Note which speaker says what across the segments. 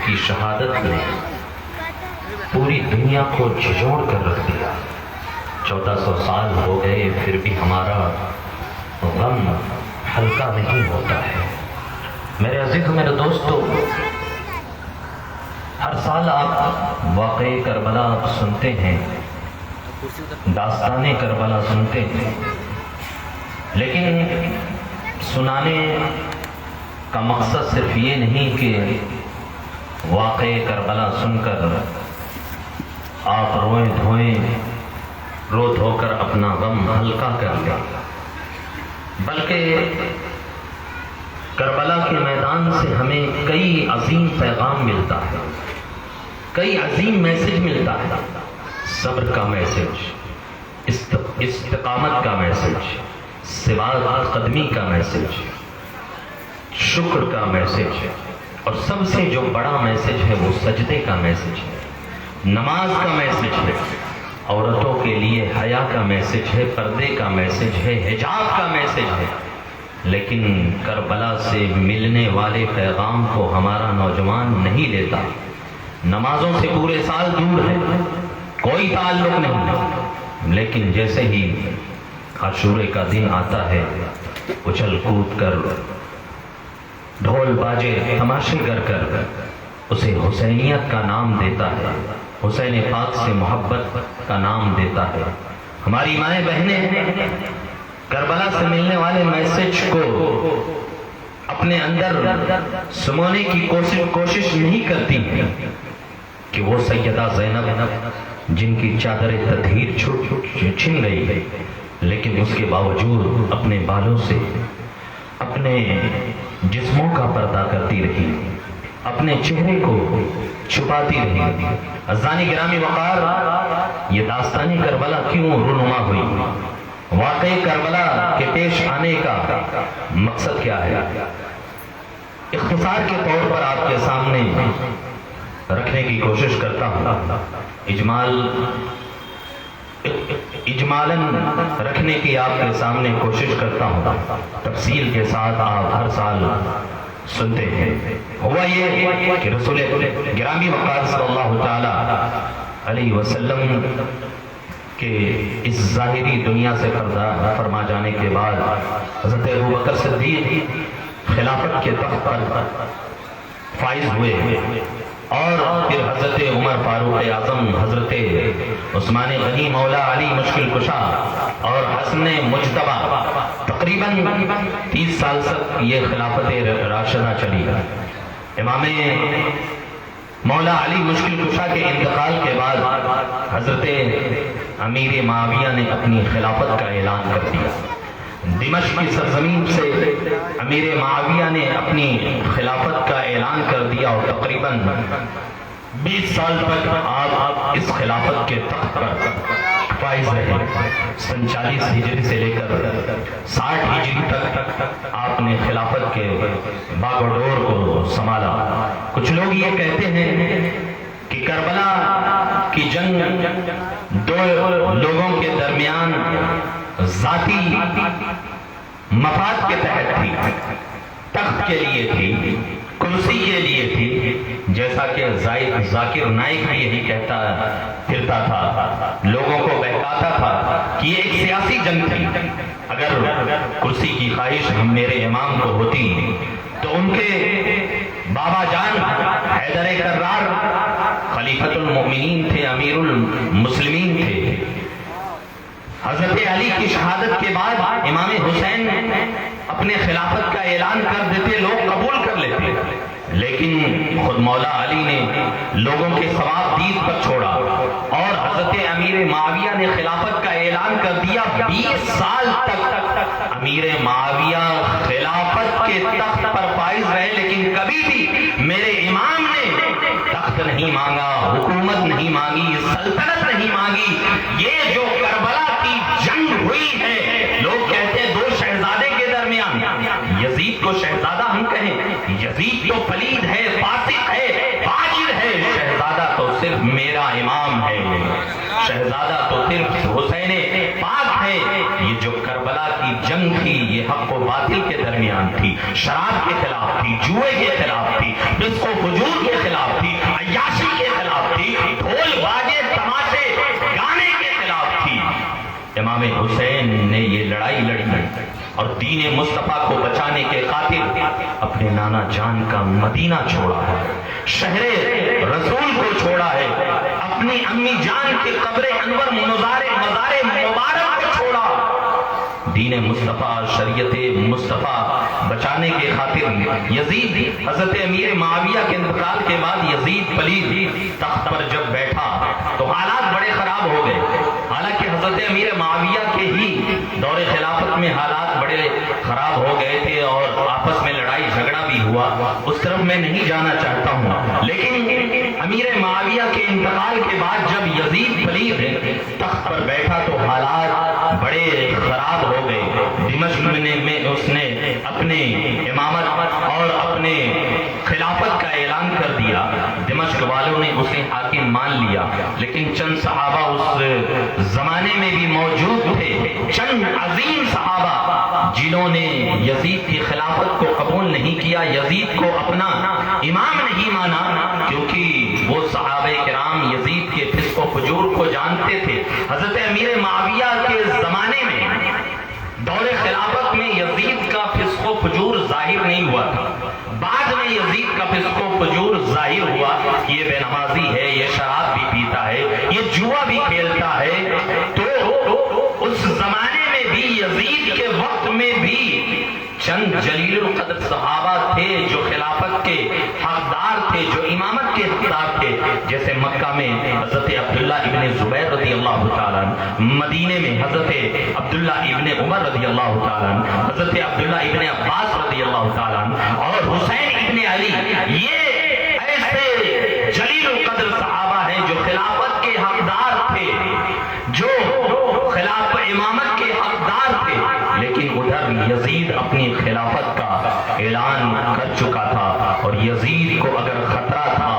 Speaker 1: کی شہادت نے پوری دنیا کو جھنجھوڑ کر رکھ دیا۔ 1400 سال ہو گئے پھر بھی ہمارا غم ہلکا نہیں ہوتا ہے۔ میرے عزیز میرے دوستو، ہر سال آپ واقعے کربلا سنتے ہیں، داستان کربلا سنتے ہیں، لیکن سنانے کا مقصد صرف یہ نہیں کہ واقعے کربلا سن کر آپ روئیں دھوئیں، رو دھو کر اپنا غم ہلکا کر لیں، بلکہ کربلا کے میدان سے ہمیں کئی عظیم پیغام ملتا ہے، کئی عظیم میسج ملتا ہے۔ صبر کا میسج، استقامت کا میسج، ثبات قدمی کا میسج، شکر کا میسج، اور سب سے جو بڑا میسج ہے وہ سجدے کا میسج ہے، نماز کا میسج ہے، عورتوں کے لیے حیا کا میسج ہے، پردے کا میسج ہے، حجاب کا میسج ہے۔ لیکن کربلا سے ملنے والے پیغام کو ہمارا نوجوان نہیں لیتا، نمازوں سے پورے سال دور ہے، کوئی تعلق نہیں، لیکن جیسے ہی عاشورے کا دن آتا ہے اچھل کود کر، ڈھول باجے تماشے کر اسے حسینیت کا نام دیتا ہے، حسین پاک سے محبت کا نام دیتا ہے۔ ہماری مائیں بہنیں کربلا سے ملنے والے میسج کو اپنے اندر سمونے کی کوشش نہیں کرتی کہ وہ سیدہ زینب جن کی چادر تطہیر چھن گئی، لیکن اس کے باوجود اپنے بالوں سے اپنے جسموں کا پردہ کرتی رہی، اپنے چہرے کو چھپاتی رہی۔ عزیزان گرامی وقار، یہ داستان کربلا کیوں رونما ہوئی؟ واقعی کربلا کے پیش آنے کا مقصد کیا ہے؟ اختصار کے طور پر آپ کے سامنے رکھنے کی کوشش کرتا ہوں، اجمالاً رکھنے کی آپ کے سامنے کوشش کرتا ہوں، تفصیل کے ساتھ آپ ہر سال سنتے ہیں۔ ہوا یہ کہ رسول گرامی وقار صلی اللہ تعالی علیہ وسلم کہ اس ظاہری دنیا سے پردہ فرما جانے کے بعد حضرت ابوبکر صدیق خلافت کے تخت پر فائز ہوئے، اور پھر حضرت عمر فاروق اعظم، حضرت عثمان غنی مولا علی مشکل کشا اور حسن مجتبی، تقریباً 30 سال تک یہ خلافت راشدہ چلی۔ امام مولا علی مشکل کشا کے انتقال کے بعد حضرت امیر معاویہ نے اپنی خلافت کا اعلان کر دیا۔ دمشق کی سرزمین سے امیر معاویہ نے اپنی خلافت کا اعلان کر دیا، اور تقریباً 20 سال تک آپ اس خلافت کے تخت پر فائز رہے۔ 47 ہجری سے لے کر 60 ہجری تک آپ نے خلافت کے باغ و ڈور کو سنبھالا۔ کچھ لوگ یہ کہتے ہیں کہ کربلا کی جنگ دو لوگوں کے درمیان ذاتی مفاد کے تحت تھی، تخت کے لیے تھی، کرسی کے لیے تھی، جیسا کہ ذاکر نائک بھی یہی کہتا پھرتا تھا، لوگوں کو بہکاتا تھا کہ یہ ایک سیاسی جنگ تھی۔ اگر کرسی کی خواہش میرے امام کو ہوتی تو ان کے بابا جان حیدر کرار خلیفۃ المؤمنین تھے، امیر المسلمین تھے۔ حضرت علی کی شہادت کے بعد امام حسین اپنے خلافت کا اعلان کر دیتے، لوگ قبول کر لیتے، لیکن خود مولا علی نے لوگوں کے ثواب دید پر چھوڑا، اور حضرت امیر معاویہ نے خلافت کا اعلان کر دیا۔ 20 سال تک امیر معاویہ خلافت کے تخت پر فائز رہے، لیکن کبھی بھی میرے امام نے تخت نہیں مانگا، حکومت نہیں مانگی، سلطنت نہیں مانگی۔ یہ جو کربلا کی جنگ ہوئی ہے، لوگ کہتے ہیں 2 شہزادے کے درمیان، یزید کو شہزادہ ہم کہیں، یزید تو پلید ہے، فاسق ہے، فاجر ہے، شہزادہ تو صرف میرا امام ہے، شہزادہ تو صرف حسین پاک ہے۔ یہ جو کربلا کی جنگ تھی، یہ حق و باطل کے درمیان تھی، شراب کے خلاف تھی، جوئے کے خلاف تھی، فسق و فجور اور دین مصطفیٰ کو بچانے کے خاطر اپنے نانا جان کا مدینہ چھوڑا ہے، شہر رسول کو چھوڑا ہے، اپنی امی جان کے قبر انور مزار مبارک کو چھوڑا، دین مصطفیٰ شریعت مصطفیٰ بچانے کے خاطر یزید حضرت امیر معاویہ کے انتقال کے بعد یزید پلید تخت پر جب بیٹھا تو حالات بڑے خراب ہو گئے۔ حالانکہ حضرت امیر معاویہ کے ہی دور خلافت میں حالات بڑے خراب ہو گئے تھے اور آپس میں لڑائی جھگڑا بھی ہوا، اس طرف میں نہیں جانا چاہتا ہوں، لیکن امیر معاویہ کے انتقال کے بعد جب یزید پلید تخت پر بیٹھا تو حالات بڑے خراب ہو گئے۔ دمشق میں اس نے اپنے امامت اور اپنے خلافت کا اعلان کر دیا، دمشق والوں نے اسے حاکم مان لیا، لیکن چند صحابہ اس زمانے میں بھی موجود تھے، چند عظیم صحابہ جنہوں نے یزید کی خلافت کو قبول نہیں کیا، یزید کو اپنا امام نہیں مانا، کیونکہ وہ صحابہ کرام یزید کے فسق و فجور کو جانتے تھے۔ حضرت امیر معاویہ کے زمانے میں دور خلافت میں یزید کا فسق و فجور ظاہر نہیں ہوا تھا، بعد میں یزید کا فسق و فجور ظاہر ہوا کہ یہ بے نمازی ہے، یہ شراب بھی پیتا ہے، یہ جوا بھی کھیلتا ہے۔ تو اس زمانے میں بھی یزید کے وقت میں بھی چند جلیل القدر صحابہ تھے جو خلافت کے حقدار تھے، جو امامت کے حقدار تھے، جیسے مکہ میں حضرت عبداللہ ابن زبیر رضی اللہ تعالیٰ عنہ، مدینے میں حضرت عبداللہ ابن عمر رضی اللہ تعالیٰ عنہ، حضرت عبداللہ ابن عباس رضی اللہ تعالیٰ عنہ اور حسین ابن علی، یہ ایسے جلیل القدر صحابہ ہیں جو خلافت کے حقدار تھے، جو خلاف امامت کے حقدار تھے، لیکن ادھر یزید اپنی خلافت کا اعلان کر چکا تھا، اور یزید کو اگر خطرہ تھا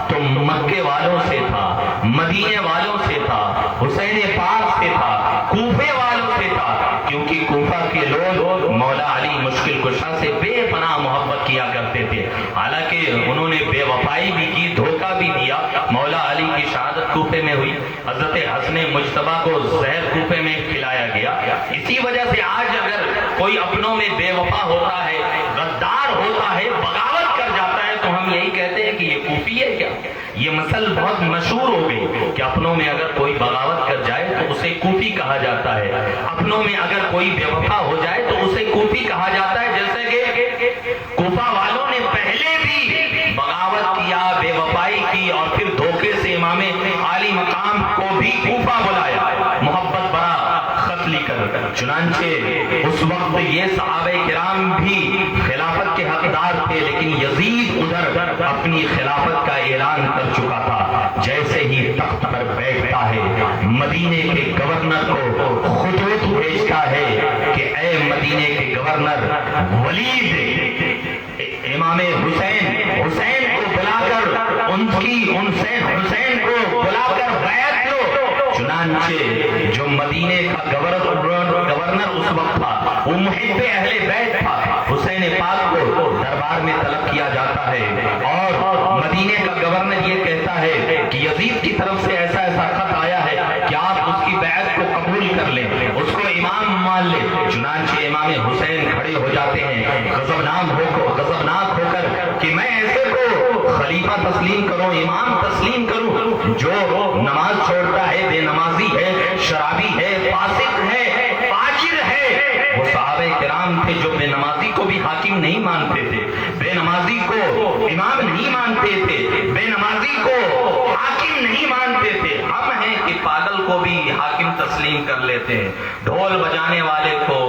Speaker 1: تو مکے والوں سے تھا، مدینے والوں سے تھا، حسین پاک سے تھا، کوفے والوں سے تھا، کیونکہ کوفہ کے لوگ مولا علی مشکل کشا سے بے پناہ محبت کیا کرتے تھے، حالانکہ انہوں نے بے وفائی بھی کی، دھوکہ بھی دیا۔ مولا علی کی شہادت کوفے میں ہوئی، حضرت حسن مجتبیٰ کو زہر کوفے میں کھلایا گیا۔ اسی وجہ سے آج اگر کوئی اپنوں میں بے وفا ہوتا ہے، غدار ہوتا ہے، بغاوت کر جاتا ہے، تو ہم یہی کہتے ہیں کہ یہ کوفی ہے کیا؟ یہ مسل بہت مشہور ہو گئی کہ اپنوں میں اگر کوئی بغاوت کر جائے تو اسے کوفی کہا جاتا ہے، اپنوں میں اگر کوئی بے وفا ہو جائے تو اسے کوفی کہا جاتا ہے، جیسے کہ کوفہ والوں نے پہلے بھی بغاوت کیا، بے وفائی کی، اور پھر دھوکے سے امام عالی مقام کو بھی کوفہ بلایا، محبت برا خط لکھ کر۔ چنانچہ اس وقت یہ صحابہ کرام بھی خلافت کے حقدار تھے، لیکن یزید ادھر اپنی خلافت کا اعلان کر چکا تھا۔ جیسے ہی تخت پر بیٹھتا ہے، مدینے کے گورنر کو خطوط بھیجتا ہے کہ اے مدینے کے گورنر، ولید امام حسین کو بلا کر حسین کو بلا کر بیعت لو۔ چنانچہ جو مدینے کا گورنر اس وقت تھا، وہ محب اہل بیت تھا، حسین پاک کو دربار میں طلب کیا جاتا ہے، اور مدینے کا گورنر یہ کہتا ہے کہ یزید کی طرف سے ایسا ایسا خط آیا ہے کہ آپ اس کی بیعت کو قبول کر لیں، اس کو امام مان لیں۔ چنانچہ امام حسین کھڑے ہو جاتے ہیں غضبناک ہو کر کہ میں ایسے کو خلیفہ تسلیم کروں، امام تسلیم کروں جو نماز چھوڑتا ہے، بے نمازی ہے، شرابی ہے، فاسق ہے، فاجر ہے۔ وہ صحابہ کرام تھے جو بے نمازی کو بھی حاکم نہیں مانتے تھے، بے نمازی کو امام نہیں مانتے تھے، بے نمازی کو حاکم نہیں مانتے تھے۔ ہم ہیں کہ پاگل کو بھی حاکم تسلیم کر لیتے ہیں، ڈھول بجانے والے کو،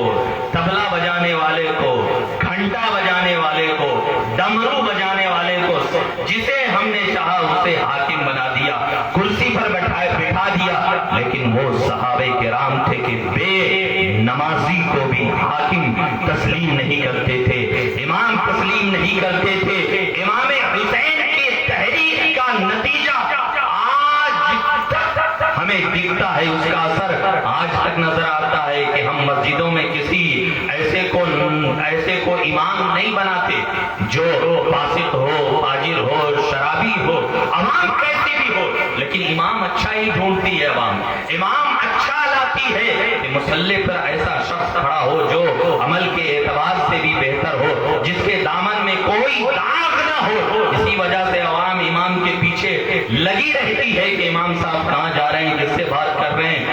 Speaker 1: طبلہ بجانے والے کو، گھنٹا بجانے والے کو، ڈمرو بجانے والے کو، جسے ہم نے چاہا اسے حاکم بنا دیا، کرسی پر بٹھا دیا۔ لیکن وہ صحابہ کرام تھے کہ بے نمازی کو بھی حاکم تسلیم نہیں کرتے تھے، امام تسلیم نہیں کرتے تھے۔ امام حسین کی تحریک کا نتیجہ آج تک ہمیں دکھتا ہے، اس کا اثر آج تک نظر آتا ہے کہ ہم مسجدوں میں کسی ایسے کو امام نہیں بناتے جو فاسق ہو، فاجر ہو، شرابی ہو، عوام کیسی بھی ہو، لیکن امام اچھا ہی ڈھونڈتی ہے، عوام امام اچھا لاتی ہے کہ مصلی پر ایسا شخص کھڑا ہو جو عمل کے اعتبار سے بھی بہتر ہو، جس کے دامن میں کوئی داغ نہ ہو۔ اسی وجہ سے عوام امام کے پیچھے لگی رہتی ہے کہ امام صاحب کہاں جا رہے ہیں، کس سے بات کر رہے ہیں،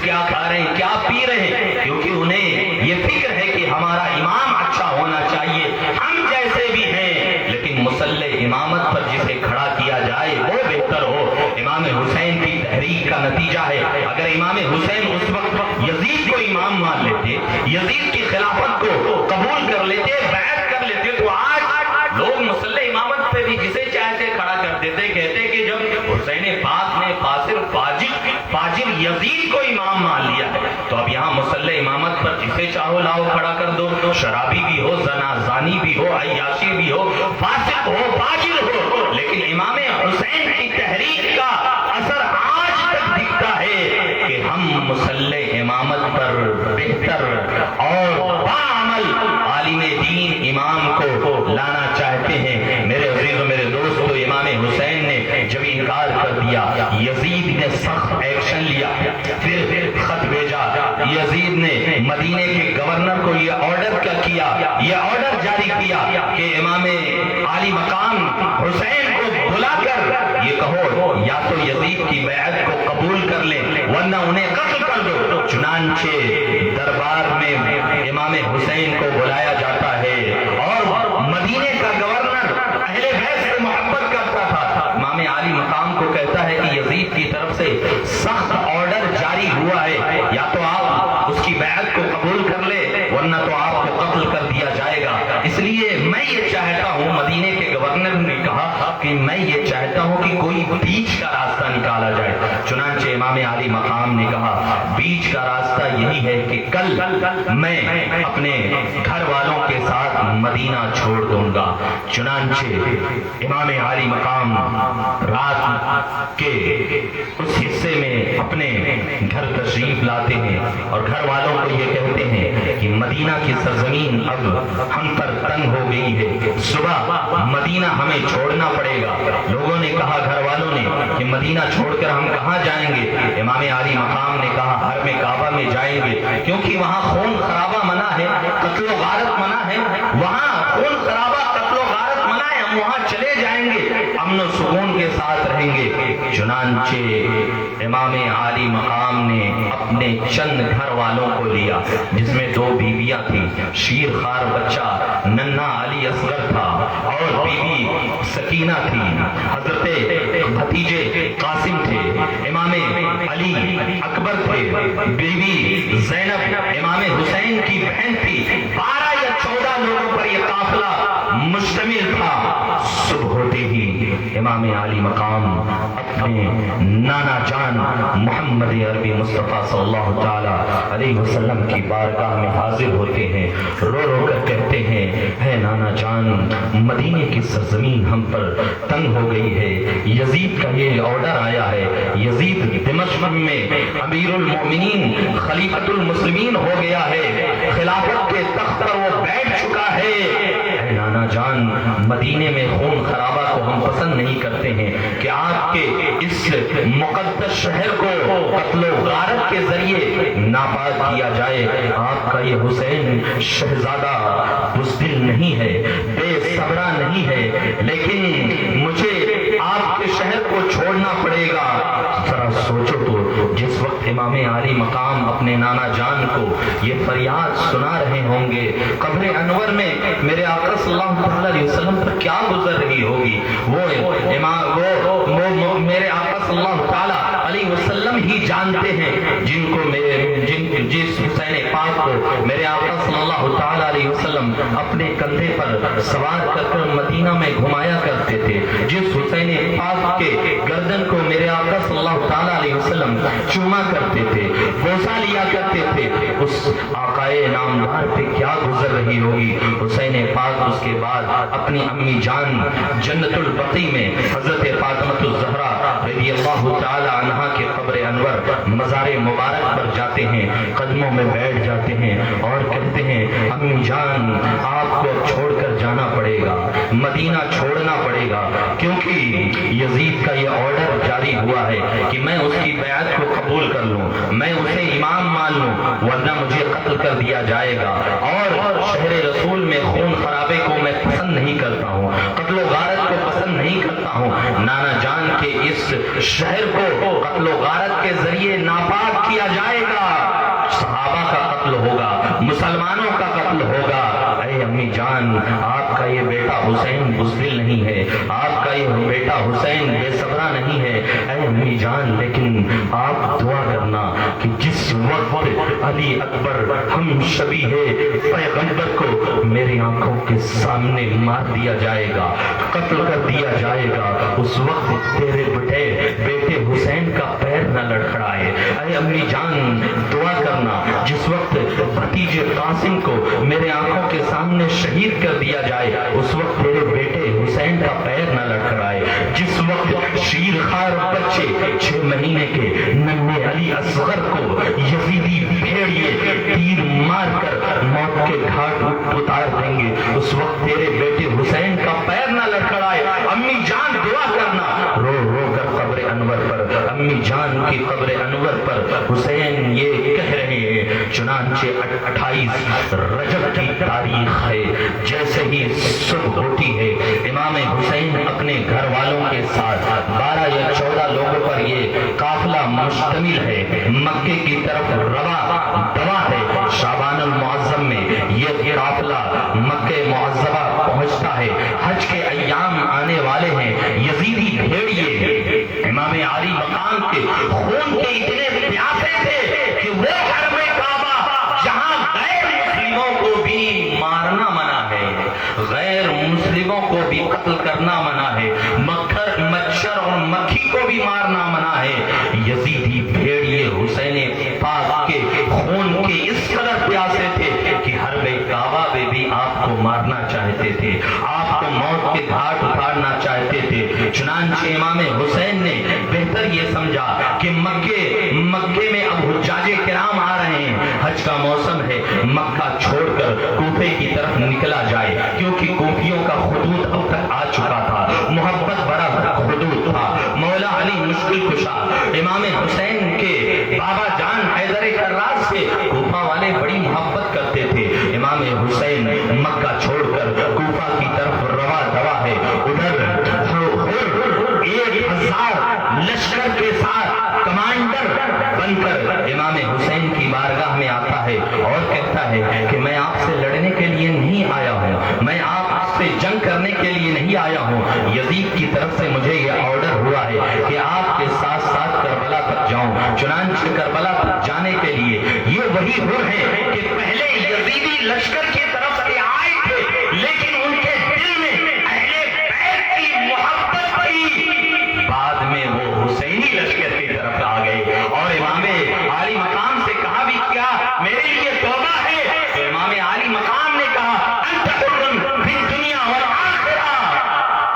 Speaker 1: کیا کھا رہے ہیں، کیا پی رہے ہیں، کیونکہ انہیں یہ فکر ہے کہ ہمارا امام اچھا ہونا چاہیے، ہم جیسے بھی ہیں لیکن مصلی امامت پر جسے کھڑا کیا جائے وہ بہتر ہو۔ امام حسین کی تحریک کا نتیجہ ہے، اگر امام حسین اس وقت یزید کو امام مان لیتے، یزید کی خلافت کو قبول کر لیتے، بیعت کر لیتے، تو آج لوگ مصلی امامت پہ بھی جسے چاہتے کھڑا کر دیتے، کہتے کہ جب حسین پاک نے فاجر یزید کو امام مان لیا ہے تو اب یہاں مصلی امامت پر جسے چاہو لاؤ کھڑا کر دو، شرابی بھی ہو، زانی بھی ہو، عیاشی بھی ہو، فاسق ہو، فاجر ہو، لیکن امام حسین کی تحریک کا اثر آج تک دکھتا ہے کہ ہم مصلی امامت پر بہتر اور باعمل عالم دین امام کو لانا چاہتے ہیں۔ میرے عزیز و میرے دوستو، امام حسین نے جب انکار کر دیا، یزید نے سخت ایکشن لیا، پھر خط بھیجا، یزید نے مدینے کے گورنر کو یہ آرڈر جاری کیا کہ امام عالی مقام حسین کو بلا کر یہ کہو یا تو یزید کی بیعت کو قبول کر لیں ورنہ انہیں قتل کر دو۔ چنانچہ دربار میں امام حسین کو بلایا جاتا ہے اور مدینے کا گورنر اہل بیت سے محبت کرتا تھا، امام عالی مقام کو کہتا ہے کہ یزید کی طرف سے سخت آرڈر جاری ہوا ہے، یا تو آپ اس کی بیعت کو قبول کر لے ورنہ تو آپ کو قتل کر دیا جائے گا۔ اس لیے میں یہ چاہتا ہوں، مدینے کے گورنر نے کہا کہ میں یہ چاہتا ہوں کہ کوئی بیچ کا راستہ نکالا جائے۔ چنانچہ امام عالی مقام نے کہا بیچ کا راستہ یہی ہے کہ کل میں اپنے گھر والوں کے ساتھ مدینہ چھوڑ دوں گا۔ چنانچہ امام عالی مقام رات کے اس حصے میں اپنے گھر تشریف لاتے ہیں اور گھر والوں کو یہ کہتے ہیں کہ مدینہ کی سرزمین اب ہم پر تنگ ہو گئی ہے، صبح مدینہ ہمیں چھوڑنا پڑے گا۔ لوگوں نے کہا، گھر والوں نے، کہ مدینہ چھوڑ کر ہم کہاں جائیں گے؟ امام عالی مقام نے کہا حرم کعبہ میں جائیں گے، کیونکہ وہاں خون خرابہ منع ہے، قتل و غارت منع ہے، وہاں خون خرابہ قتل و غارت منع ہے، ہم وہاں چلے جائیں گے، امن و سکون کے ساتھ رہیں گے۔ چنانچہ امام عالی مقام نے اپنے چند گھر والوں کو لیا، جس میں 2 بیویاں تھیں، شیر خوار بچہ ننھا علی اصغر تھا اور بیوی سکینہ تھی، حضرت بھتیجے قاسم تھے، امام علی اکبر تھے، بیوی زینب امام حسین کی بہن تھی۔ 12 یا 14 لوگوں پر یہ قافلہ مشتمل تھا۔ صبح ہوتے ہی امام عالی مقام اپنے نانا جان محمد عربی مصطفیٰ صلی اللہ تعالی علیہ وسلم کی بارگاہ میں حاضر ہوتے ہیں، رو رو کر کہتے ہیں، اے نانا جان، مدینے کی سرزمین ہم پر تنگ ہو گئی ہے، یزید کا یہ آرڈر آیا ہے، یزید دمشق میں امیر المومنین خلیفۃ المسلمین ہو گیا ہے، خلافت کے تخت پر وہ بیٹھ چکا ہے۔ اے نانا جان، مدینے میں خون خرابہ کو ہم پسند نہیں کرتے ہیں کہ آپ کے اس مقدس شہر کو قتل و غارت کے ذریعے ناپاک کیا جائے۔ آپ کا یہ حسین شہزادہ بزدل نہیں ہے، بے صبرا نہیں ہے، لیکن مجھے آپ کے شہر کو چھوڑنا پڑے گا۔ ذرا سوچو تو، جس وقت امام عالی مقام اپنے نانا جان کو یہ فریاد سنا رہے ہوں گے، قبر انور میں میرے آقا صلی اللہ علیہ وسلم پر کیا گزر رہی ہوگی، وہ میرے آقا صلی اللہ علیہ وسلم ہی جانتے ہیں، جس حسین پاک کو میرے آقا صلی اللہ علیہ وسلم اپنے کندھے پر سوار کر کر مدینہ میں گھمایا کرتے تھے، جس حسین پاک کے گردن کو میرے آقا صلی اللہ علیہ وسلم چوما کرتے تھے، بوسہ لیا کرتے تھے، اس آقائے نامدار پہ کیا گزر رہی ہوگی۔ حسین پاک اس کے بعد اپنی امی جان جنت البقیع میں حضرت فاطمہ الزہرا رضی اللہ تعالی عنہا کے قبر انور مزار مبارک پر جاتے ہیں، قدموں میں بیٹھ جاتے ہیں اور کہتے ہیں، امی جان، آپ کو چھوڑ کر جانا پڑے گا، مدینہ چھوڑنا پڑے گا، کیونکہ یزید کا یہ آرڈر جاری ہوا ہے کہ میں اس کی بیعت کو قبول کر لوں، میں اسے امام مان لوں ورنہ مجھے قتل کر دیا جائے گا، اور شہر رسول میں خون خرابے کو میں پسند نہیں کرتا ہوں، قتل و غارت کو پسند نہیں کرتا ہوں، نانا جان کے اس شہر کو قتل و غارت کے ذریعے ناپاک کیا جائے گا، صحابہ کا قتل ہوگا، مسلمانوں کا قتل ہوگا۔ اے امی جان، آپ کا یہ بیٹا حسین بزدل نہیں ہے، آپ کا یہ بیٹا حسین بے صبرا نہیں ہے، اے امی جان، لیکن آپ دعا کرنا کہ جس وقت علی اکبر ہم شبیہ پیغمبر کو میری آنکھوں کے سامنے مار دیا جائے گا، قتل کر دیا جائے گا، اس وقت تیرے بیٹے حسین کا پیر نہ لڑکھڑائے۔ اے امی جان دعا کرنا جس وقت بھتیجے قاسم کو میرے آنکھوں کے سامنے شہید کر دیا جائے، اس وقت تیرے بیٹے حسین کا پیر نہ لڑکھڑائے، جس وقت شیر خوار بچے 6 مہینے کے ننھے علی اصغر کو یزیدی بھیڑیے تیر مار کر موت کے گھاٹ اتار دیں گے، اس وقت تیرے بیٹے حسین کا پیر نہ لڑکھڑائے۔ امی جان دعا کرنا، رو رو کر قبر انور پر، امی جان کی قبر انور پر حسین یہ کہہ رہے ہیں، چنانچہ 28 رجب کی تاریخ ہے، جیسے ہی صبح ہوتی ہے امام حسین اپنے گھر والوں کے ساتھ 12 یا 14 لوگوں پر یہ قافلہ مشتمل ہے، مکے کی طرف رواں دوا ہے۔ شعبان المعظم میں یہ قافلہ مکہ معظمہ پہنچتا ہے، حج کے ایام آنے والے ہیں، یزیدی بھیڑیے امام عالی مقام کے خون کے اتنے پیاسے تھے کہ وہ حرم کعبہ جہاں غیر مسلموں کو بھی مارنا منع ہے، غیر مسلموں کو بھی قتل کرنا منع ہے، مچھر اور مکھی کو بھی مارنا منع ہے، یزیدی بھیڑیے حسین پاک کے خون کے اس قدر پیاسے تھے کہ حرم کعبہ میں بھی آپ کو مارنا چاہتے تھے، آپ کو موت کے گھاٹ اتارنا چاہتے تھے۔ چنانچہ امام حسین نے بہتر یہ سمجھا کہ مکے میں اب حجاج کرام آ رہے ہیں، حج کا موسم ہے، مکہ چھوڑ کر کوفے کی طرف نکلا جائے، کیونکہ کوفیوں کا خطوط اب تک آ چکا تھا، محبت بڑا خطوط تھا، مولا علی مشکل کشا امام حسین کے بابا جان حیدر کرار سے کوفہ والے بڑی محبت کرتے تھے۔ امام حسین مکہ چھوڑ کر کوفہ کی طرف رواں دوا ہے، ادھر 1000 لشکر کے ساتھ کمانڈر بن کر امام حسین کی بارگاہ میں آتا ہے اور کہتا ہے کہ میں آپ سے لڑنے کے لیے نہیں آیا ہوں، میں آپ سے جنگ کرنے کے لیے نہیں آیا ہوں، یزید کی طرف سے مجھے یہ آرڈر ہوا ہے کہ آپ کے ساتھ ساتھ کربلا تک جاؤں۔ چنانچہ کربلا تک جانے کے لیے یہ وہی حر ہے کہ پہلے یزیدی لشکر کی طرف سے آئے تھے، لیکن ان کے دل میں اہل بیت کی محبت تھی، بعد میں وہ حسینی لشکر کی طرف آ گئے اور امام عالی مقام سے کہا بھی کیا میرے لیے توبہ ہے، تو امام عالی مقام نے کہا انت حر فی الدنیا والآخرہ،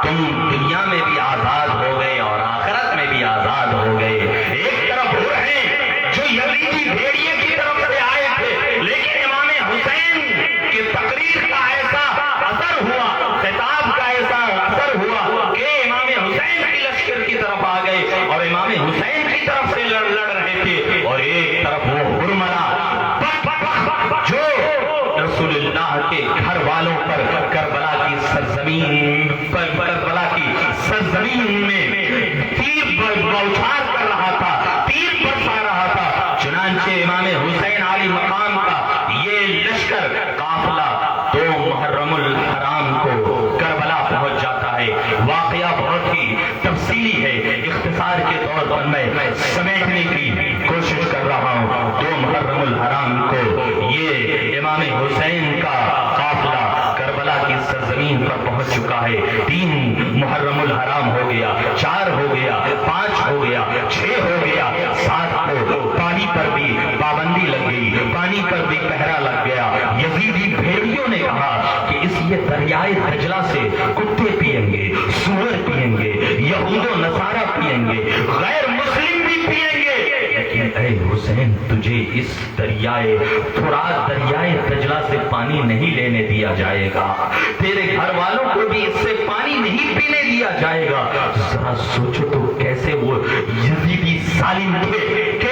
Speaker 1: تم دنیا میں بھی آزاد ہو گئے اور آخرت میں بھی آزاد ہو گئے۔ ایک طرف حر ہیں جو یزیدی بھیڑیے کی طرف سے آئے تھے، لیکن امام حسین کی تقریر کا ایسا اثر ہوا، خطاب کا ایسا اثر ہوا کہ امام حسین کی لشکر کی طرف آ گئے اور امام حسین کی طرف سے لڑ رہے تھے، اور ایک طرف وہ حرمنا جو رسول اللہ کے گھر والوں پر کربلا کی سرزمین میں تیر بوچھار کر رہا تھا، تیر برسا رہا تھا۔ چنانچہ امام حسین علی مقام کا یہ لشکر قافلہ 2 محرم الحرام کو کربلا پہنچ جاتا ہے۔ واقعہ بہت ہی تفصیلی ہے، اختصار کے طور پر میں سمیٹنے کی کوشش کر رہا ہوں۔ 2 محرم الحرام کو یہ امام حسین کا قافلہ کربلا کی سرزمین پر پہنچ چکا ہے۔ 3 محرم الحرام ہو گیا، 4 ہو گیا، 5 ہو گیا، 6 ہو گیا، 7 کو پانی پر بھی پابندی لگ گئی، پانی پر بھی پہرا لگ گیا۔ یزیدی بھیڑیوں نے کہا کہ اس یہ دریائے دجلہ سے کتے پیئیں گے، سور پیئیں گے، یہود و نصارہ پیئیں گے، غیر مسلم بھی پیئیں گے، لیکن اے حسین تجھے اس دریائے فرات دریائے دجلہ سے پانی نہیں لینے دیا جائے گا، تیرے گھر والوں کو بھی اس سے پانی نہیں پینے دیا جائے گا۔ ذرا سوچو تو کیسے وہ یزیدی ظالم تھے کہ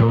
Speaker 1: 2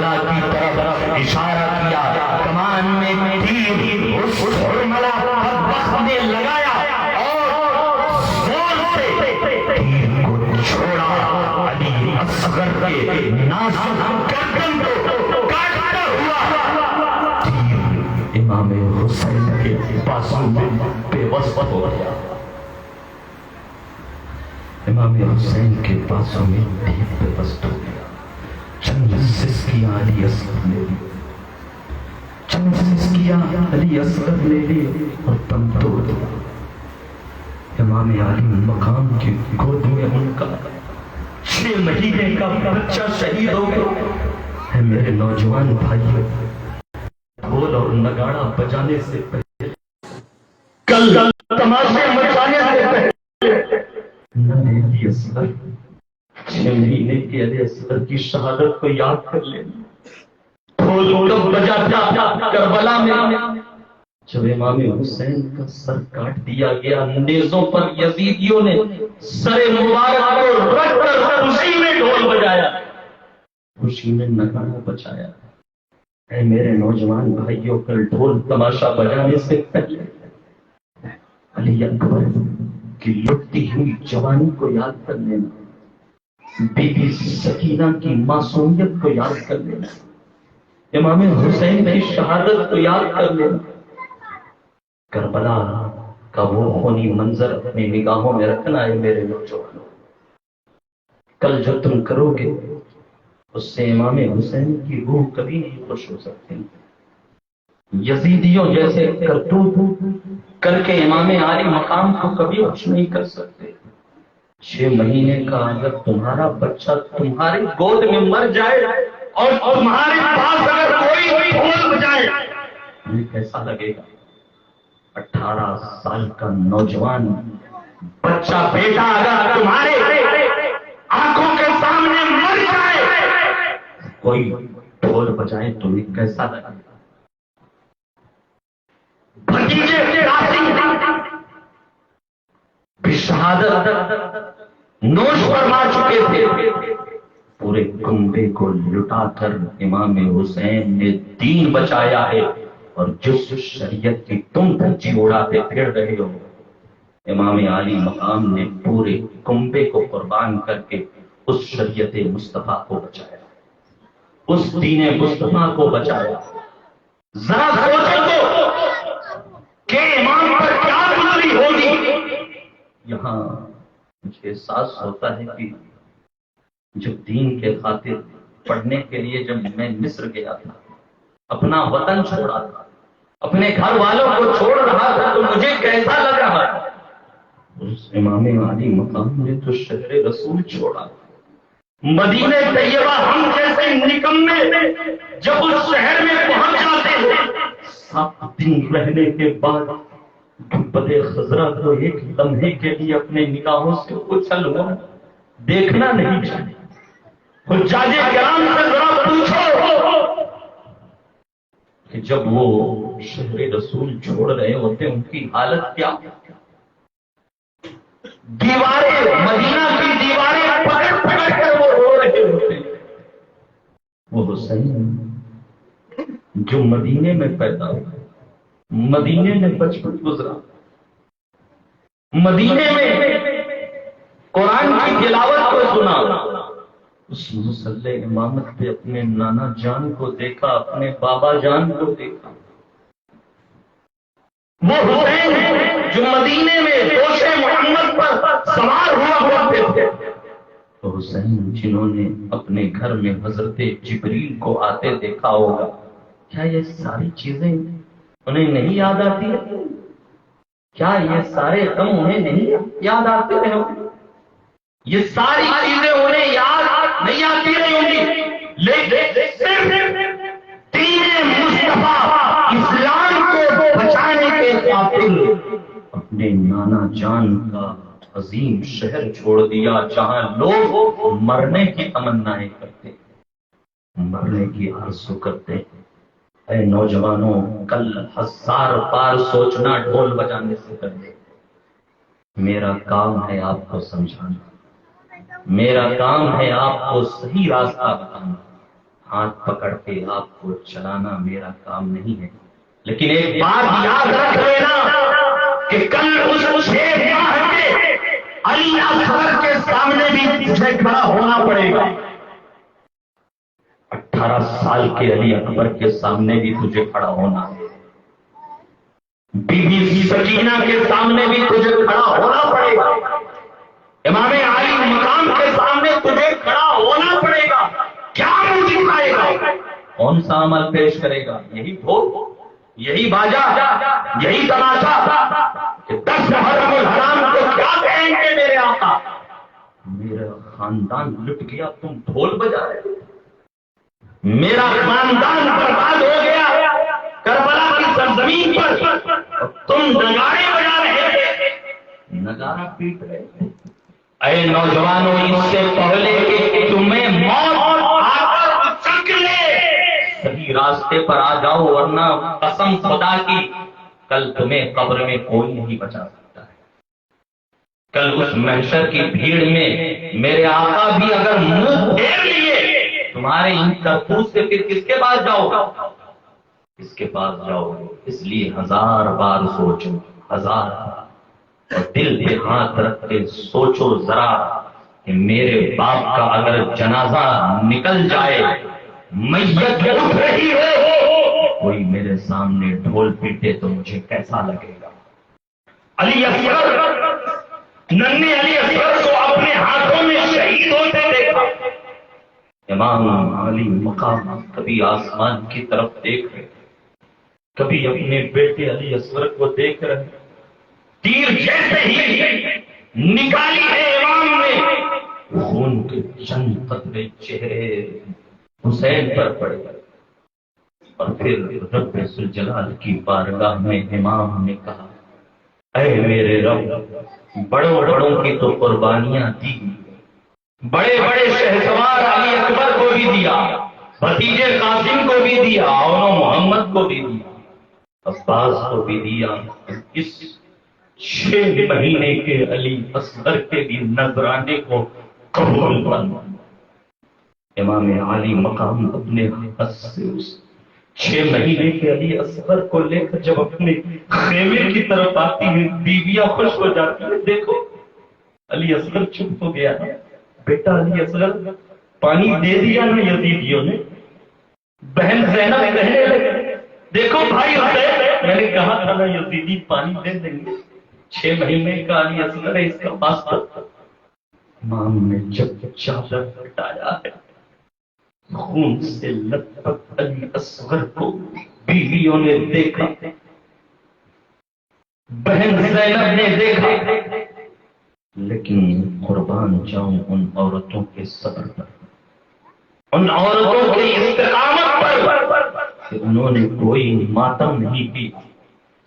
Speaker 1: کربلا کی طرف اشارہ کیا، کمان میں تیر اس حرملہ بدبخت نے لگایا اور زور سے تیر کو چھوڑا، علی اصغر کے نازک گردن کو کاٹتا ہوا تیر امام حسین کے پاسوں میں بے وسط ہو گیا۔ امام حسین کے پاسوں میں تیر بے وسط ہو گیا۔ چند سسکیاں علی اصغر نے لی، چند سسکیاں علی اصغر نے لی اور دم توڑ دیا۔ امام علی مقام کی گود میں ان کا 6 مہینے کا بچہ شہید ہو گیا۔ ہے میرے نوجوان بھائیوں، ڈھول اور نگاڑا بجانے سے پہلے، کل تماشے مچانے سے پہلے علی اصغر 6 مہینے کے علی اصغر کی شہادت کو یاد کر لینا۔ ڈھول کب بجا تھا کربلا میں؟ جب امام حسین کا سر کاٹ دیا گیا، نیزوں پر یزیدیوں نے سر مبارک کو رکھ کر خوشی میں ڈھول بجایا، خوشی میں نگاڑا بجایا۔ اے میرے نوجوان بھائیوں، کل ڈھول تماشا بجانے سے پہلے علی اکبر کی لٹتی ہوئی جوانی کو یاد کر لینا، بی بی سکینہ کی معصومیت کو یاد کر لینا، امام حسین کی شہادت کو یاد کر لینا۔ کربلا کا وہ خونی منظر اپنی نگاہوں میں رکھنا ہے میرے نوجوانوں۔ کل جو تم کرو گے اس سے امام حسین کی روح کبھی نہیں خوش ہو سکتی۔ یزیدیوں جیسے کرتوت کر کے امام عالی مقام کو کبھی خوش نہیں کر سکتے۔ 6 مہینے کا اگر تمہارا بچہ تمہاری گود میں مر جائے اور تمہارے پاس اگر کوئی ڈھول بجائے، تمہیں کیسا لگے گا؟ 18 سال کا نوجوان بچہ بیٹا اگر تمہارے آنکھوں کے سامنے مر جائے، کوئی ڈھول بجائے، تمہیں کیسا لگے گا؟ بھتیجے بھی شہادت نوش فرما چکے تھے، پورے کنبے کو لٹا کر امام حسین نے دین بچایا ہے، اور جس شریعت کی تم دھجی اڑاتے پھر رہے ہو، امام عالی مقام نے پورے کنبے کو قربان کر کے اس شریعت مصطفیٰ کو بچایا، اس دین مصطفیٰ کو بچایا۔ ذرا سوچو تو کہ امام پر کیا گزری ہوگی۔ یہاں مجھے احساس ہوتا ہے کہ جب دین کے خاطر پڑھنے کے لیے جب میں مصر گیا تھا، اپنا وطن چھوڑا تھا، اپنے گھر والوں کو چھوڑ رہا تھا، تو مجھے کیسا لگ رہا تھا؟ اس امام عالی مقام نے تو شہر رسول چھوڑا، مدینہ طیبہ ہم جیسے نکمے جب اس شہر میں پہنچ جاتے ہیں، 7 دن رہنے کے بعد گنبد خضرا کو ایک لمحے کے لیے اپنے نگاہوں سے اچھل ہوا دیکھنا نہیں چاہیے۔ حجاج کرام سے ذرا پوچھو کہ جب وہ شہر رسول چھوڑ رہے ہوتے ان کی حالت کیا؟ دیواریں، مدینہ کی دیواریں پکڑ پکڑ کر وہ رو رہے ہوتے۔ وہ حسین جو مدینے میں پیدا ہوا، مدینے میں بچپن گزرا، مدینے میں قرآن کی تلاوت کو سنا، اس مصلی امامت پہ اپنے نانا جان کو دیکھا، اپنے بابا جان کو دیکھا۔ وہ حسین جو مدینے میں دوش محمد پر سوار ہوا کرتے تھے، تو حسین جنہوں نے اپنے گھر میں حضرت جبریل کو آتے دیکھا ہوگا، کیا یہ ساری چیزیں انہیں نہیں یاد آتی؟ کیا یہ سارے غم انہیں نہیں یاد آتے ہیں؟ یہ ساری چیزیں انہیں یاد نہیں آتی رہی ہوں گی، لیکن صرف دین مصطفیٰ اسلام کو بچانے کے خاطر اپنے نانا جان کا عظیم شہر چھوڑ دیا، جہاں لوگ مرنے کی تمنائیں کرتے، مرنے کی آرزو کرتے۔ اے نوجوانوں، کل 1000 بار سوچنا ڈھول بجانے سے پہلے۔ میرا کام ہے آپ کو سمجھانا، میرا کام ہے آپ کو صحیح راستہ بتانا۔ ہاتھ پکڑ کے آپ کو چلانا میرا کام نہیں ہے، لیکن ایک بات یاد رکھ لینا کہ کل اس 6 ماہ کے علی اصغر کے سامنے بھی تجھے کھڑا ہونا پڑے گا، 18 سال کے علی اکبر کے سامنے بھی تجھے کھڑا ہونا ہے، بی بی سکینہ کے سامنے بھی تجھے کھڑا ہونا پڑے گا، امام علی مقام کے سامنے تجھے کھڑا ہونا پڑے گا۔ کیا منہ دکھائے گا؟ کون سا عمل پیش کرے گا؟ یہی ڈھول، یہی باجا، یہی تماشا کہ 10 محرم الحرام کو کیا کہیں گے میرے آقا؟ میرا خاندان لٹ گیا، تم ڈھول بجا رہے ہو، میرا خاندان برباد ہو گیا کربلا کی سرزمین پر، تم نگارے بجا رہے تھے، نگارہ پیٹ رہے تھے۔ اے نوجوانوں، اس سے پہلے کہ تمہیں موت آ کر چک لے، صحیح راستے پر آ جاؤ، ورنہ قسم خدا کی کل تمہیں قبر میں کوئی نہیں بچا سکتا ہے۔ کل اس محشر کی بھیڑ میں میرے آقا بھی اگر منہ پھیر لیے تمہارے ان کرتوت سے، پھر کس کے پاس جاؤ گا؟ کس کے پاس جاؤ؟ اس لیے 1000 بار سوچو، 1000 بار، اور دل پہ ہاتھ رکھ کے سوچو ذرا کہ میرے باپ کا اگر جنازہ نکل جائے، میت اٹھ رہی ہو، کوئی میرے سامنے ڈھول پیٹے تو مجھے کیسا لگے گا؟ علی اصغر، ننھے علی اصغر کو اپنے ہاتھوں میں شہید ہوتے دیکھا۔ امام علی مقام کبھی آسمان کی طرف دیکھ رہے، کبھی اپنے بیٹے علی اصغر کو دیکھ رہے، تیر جیسے ہی نکالی ہے امام نے، خون کے چند قطرے چہرے حسین پر پڑے، اور پھر رب ذوالجلال کی بارگاہ میں امام نے کہا، اے میرے رب، بڑوں بڑوں کی تو قربانیاں دی، بڑے بڑے شہسوار علی اکبر کو بھی دیا، بھتیجے قاسم کو بھی دیا، اور محمد کو بھی دیا، عباس کو بھی دیا، اس 6 مہینے کے علی اصغر کے بھی نذرانے کو قبول کرنا۔ امام علی مقام اپنے ہاتھ سے اس 6 مہینے کے علی اصغر کو لے کر جب اپنے خیمے کی طرف آتی ہیں، بیویاں خوش ہو جاتی ہیں، دیکھو علی اصغر چپ ہو گیا ہے، بیٹا علی اصغر پانی دے دیا نا یزیدیوں نے؟ بہن زینب کہنے لگی، دیکھو بھائی حسین، میں نے کہا تھا نا یزیدی پانی دے دیں گے، 6 مہینے کا علی اصغر ہے، اس کا پاس تو۔ امام نے جب چادر ہٹایا ہے، خون سے لت پت علی اصغر کو بیویوں نے دیکھا، بہن زینب نے دیکھا، لیکن قربان جاؤں ان عورتوں کے صبر پر، ان عورتوں کی استقامت پر کہ انہوں نے کوئی ماتم نہیں کیا،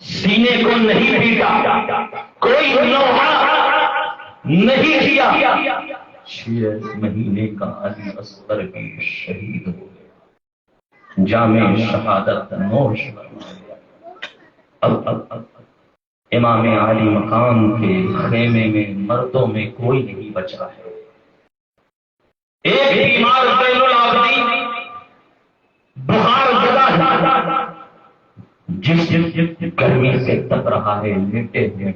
Speaker 1: سینے کو نہیں پیٹا، کوئی نوحہ نہیں کیا۔ 6 مہینے کا علی اصغر بھی شہید ہو گیا، جام شہادت نوش ہو گیا۔ اب امام علی مقام کے خیمے میں مردوں میں کوئی نہیں بچا ہے۔ ایک بیمار زین العابدین بخار زدہ ہے، جس گرمی سے تپ رہا ہے، لیٹے ہوئے۔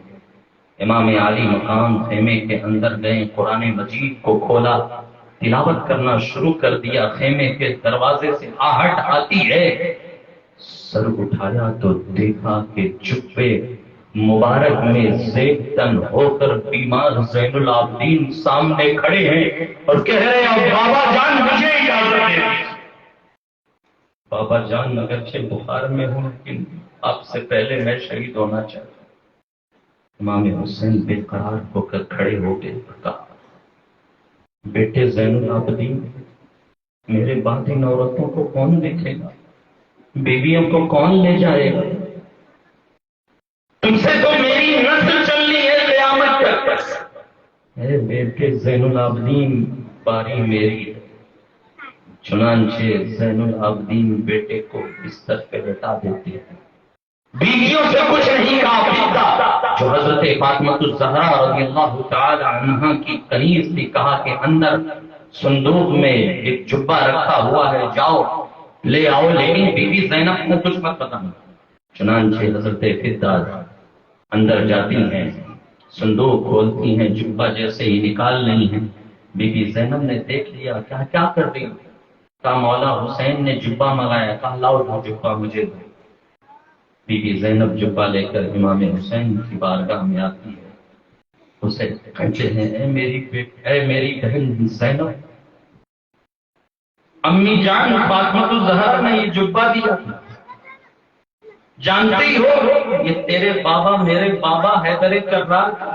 Speaker 1: امام علی مقام خیمے کے اندر گئے، قرآن مجید کو کھولا، تلاوت کرنا شروع کر دیا، خیمے کے دروازے سے آہٹ آتی ہے، سر اٹھایا تو دیکھا کہ جبے مبارک میں زیب تن ہو کر بیمار زین العابدین سامنے کھڑے ہیں اور کہہ رہے ہیں، اب بابا جان مجھے اجازت دے دیجیے۔ بابا جان اگرچہ بخار میں ہوں، لیکن آپ سے پہلے میں شہید ہونا چاہتا ہوں۔ امام حسین بے قرار ہو کر کھڑے ہو گئے، کہا، بیٹے زین العابدین، میرے بعد ان عورتوں کو کون دیکھے گا؟ بیویوں کو کون لے جائے گا؟ تم سے تو میری نسل چلنی ہے قیامت تک۔ اے بیٹے زین العابدین، باری میری ہے۔ چنانچہ زین العابدین بیٹے کو بستر پہ لٹا دیتے ہیں، بیویوں سے کچھ نہیں کہا پیتا۔ جو حضرت فاطمہ الزہرا رضی اللہ تعالی عنہا کی کنیز تھی، کہا کہ اندر صندوق میں ایک جبہ رکھا ہوا ہے، جاؤ لے آؤ، لیکن بی بی زینب کو کچھ مت بتانا۔ چنانچہ حضرت فدہ اندر جاتی ہیں، صندوق کھولتی ہیں، جبہ جیسے ہی نکال رہی ہیں، بی بی زینب نے دیکھ لیا، کیا کر رہی؟ کہا مولا حسین نے جبہ منگایا، کہا لاؤ جبہ مجھے دو۔ بی بی زینب جبہ لے کر امام حسین کی بارگاہ میں آتی ہے، اسے کہتے ہیں اے میری بہن زینب، امی جان فاطمہ الزہرا نے یہ جبہ دیا، جانتے ہی ہو یہ تیرے بابا میرے بابا حیدر کرار کا،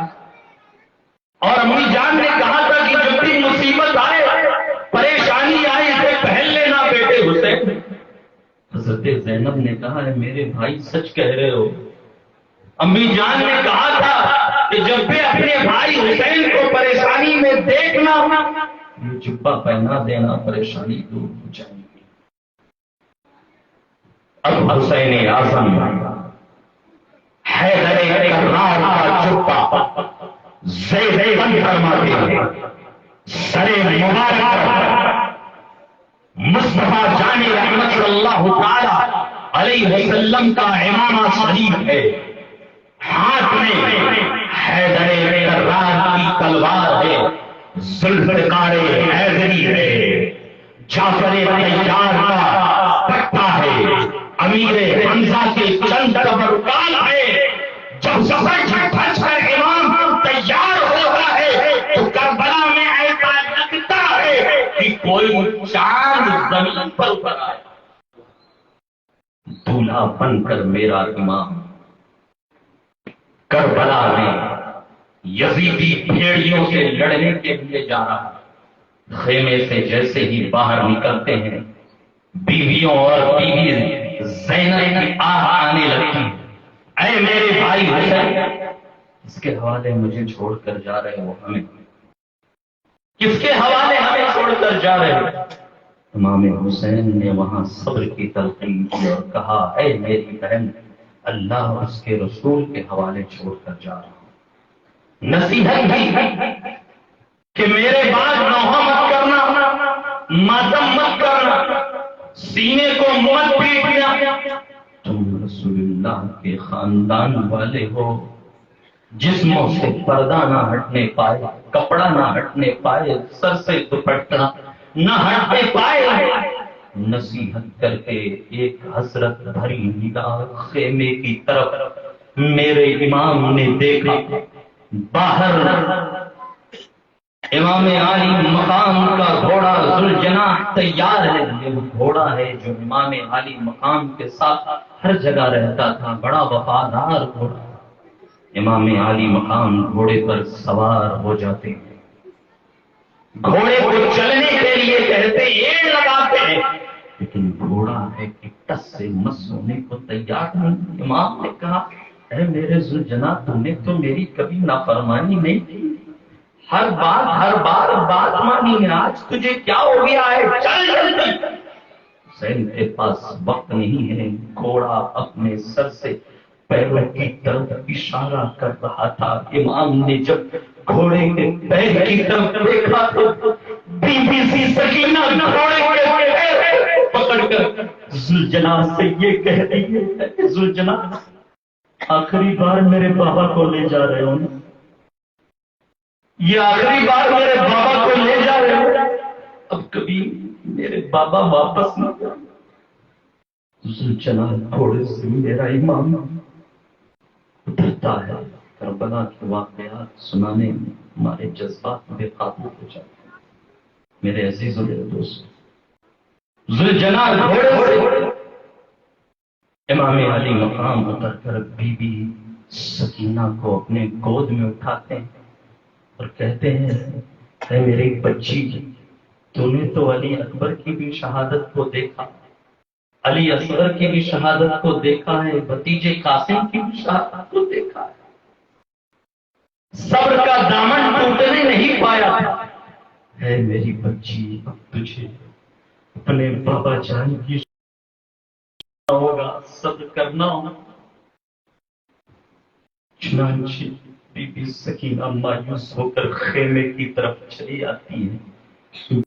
Speaker 1: اور امی جان نے کہا تھا کہ جب بھی مصیبت آئے پریشانی آئے اسے پہن لینا بیٹے حسین۔ حضرت زینب نے کہا ہے میرے بھائی سچ کہہ رہے ہو، امی جان نے کہا تھا کہ جب بھی اپنے بھائی حسین کو پریشانی میں دیکھنا یہ جبہ پہنا دینا، پریشانی دور ہو جائے گی۔ اب حسین اعظم حیدر کرار کا جبہ زیر بند فرماتے ہیں، سر مبارک مصطفیٰ جان رحمت صلی اللہ تعالی علیہ وسلم کا امامہ شریف ہے، ہاتھ میں حیدر کرار کی تلوار ہے، ذوالفقار حیدری ہے، جعفر طیار کا پٹا ہے، امیر حمزہ کے چند تبرکات ہے۔ جب سفر چھٹ کر امام تیار ہوتا ہے تو کربلا میں ایسا لگتا ہے کہ کوئی چاند زمین پر اتر آئے، دولہا بن کر میرا امام کربلا میں یزیدی بھیڑیوں سے لڑنے کے لیے جا رہا ہے۔ خیمے سے جیسے ہی باہر نکلتے ہیں، بیویوں اور بیوی زینب کی آہ آنے لگتی، اے میرے بھائی حسین، اس کے حوالے مجھے چھوڑ کر جا رہے ہو، ہمیں کس کے حوالے ہمیں چھوڑ کر جا رہے ہو؟ امام حسین نے وہاں صبر کی تلقین کی اور کہا اے میری بہن، اللہ اور اس کے رسول کے حوالے چھوڑ کر جا رہا ہوں۔ نصیحت کی کہ میرے بعد نوحہ مت کرنا، ماتم مت کرنا، سینے کو مت پیٹنا، تم رسول اللہ کے خاندان والے ہو، جسموں سے پردہ نہ ہٹنے پائے، کپڑا نہ ہٹنے پائے، سر سے دوپٹہ نہ ہٹنے پائے۔ نصیحت کر کے ایک حسرت بھری نگاہ خیمے کی طرف میرے امام نے دیکھا، باہر امام عالی مقام کا گھوڑا ذوالجناح تیار ہے، یہ گھوڑا ہے جو امام عالی مقام کے ساتھ ہر جگہ رہتا تھا، بڑا وفادار گھوڑا۔ امام عالی مقام گھوڑے پر سوار ہو جاتے ہیں، گھوڑے کو چلنے کے لیے کہتے ایڑ لگاتے ہیں، لیکن گھوڑا ہے کہ ٹس سے مس ہونے کو تیار نہیں۔ امام نے کہا اے میرے ذوالجناح، تم نے تو میری کبھی نافرمانی نہیں کی، ہر بار بات مانی ہے، آج تجھے کیا ہو گیا ہے؟ چل جلدی۔ حسین کے پاس وقت نہیں ہے، گھوڑا اپنے سر سے پیروں کی طرف اشارہ کر رہا تھا۔ امام نے جب گھوڑے کے پیر کی طرف دیکھا تو بی بی سی سکینہ گھوڑے کے پیر پکڑ کر ذوالجناح سے یہ کہہ رہی ہے ذوالجناح، آخری بار میرے بابا کو لے جا رہے ہوں، یہ آخری بار میرے بابا کو لے جا رہے ہوں، اب کبھی میرے بابا واپس نہ جائیں۔ ذوالجناح گھوڑے سے میرا امام اترتا ہے، کربلا کے واقعات سنانے میں ہمارے جذبات بے قابو ہو جاتے ہیں۔ میرے عزیز و میرے دوست، ذوالجناح گھوڑے سے امام علی مقام اتر کر بی بی سکینہ کو اپنے گود میں اٹھاتے ہیں اور کہتے ہیں اے میری بچی، تو نے تو علی اکبر کی بھی شہادت کو دیکھا، علی اصغر کی بھی شہادت کو دیکھا ہے، بھتیجے قاسم کی بھی شہادت کو دیکھا ہے، صبر کا دامن ٹوٹنے نہیں پایا۔ اے میری بچی، اب تجھے اپنے بابا جان کی ہوگا، صبر کرنا ہوگا۔ چنانچہ بی بی سکینہ مایوس ہو کر خیمے کی طرف چلی آتی ہے۔